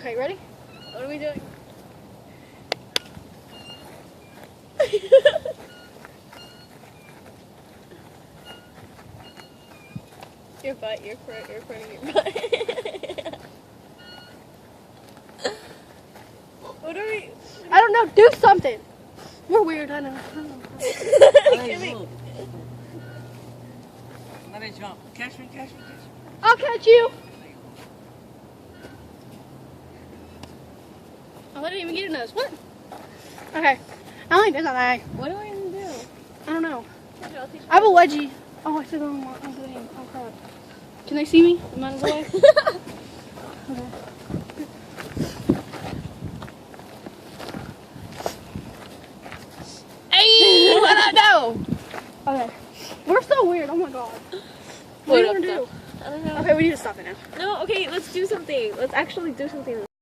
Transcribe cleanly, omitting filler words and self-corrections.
Okay, ready? What are we doing? Your butt, you're putting your butt. What are we? I don't know. Do something. We're weird. I know. Let it jump. Catch me, catch me, catch me. I'll catch you. I didn't even get a nose. What? Okay. I don't think there's that. What do I even do? I don't know. Here, I'll teach you. I have a wedgie. Oh, I said the wrong thing. Oh, crap. Can they see me? Am I in the way? Okay. Hey! What I know? Okay. We're so weird. Oh my god. What are you gonna do? I don't know. Okay, we need to stop it now. No, okay, let's do something. Let's actually do something.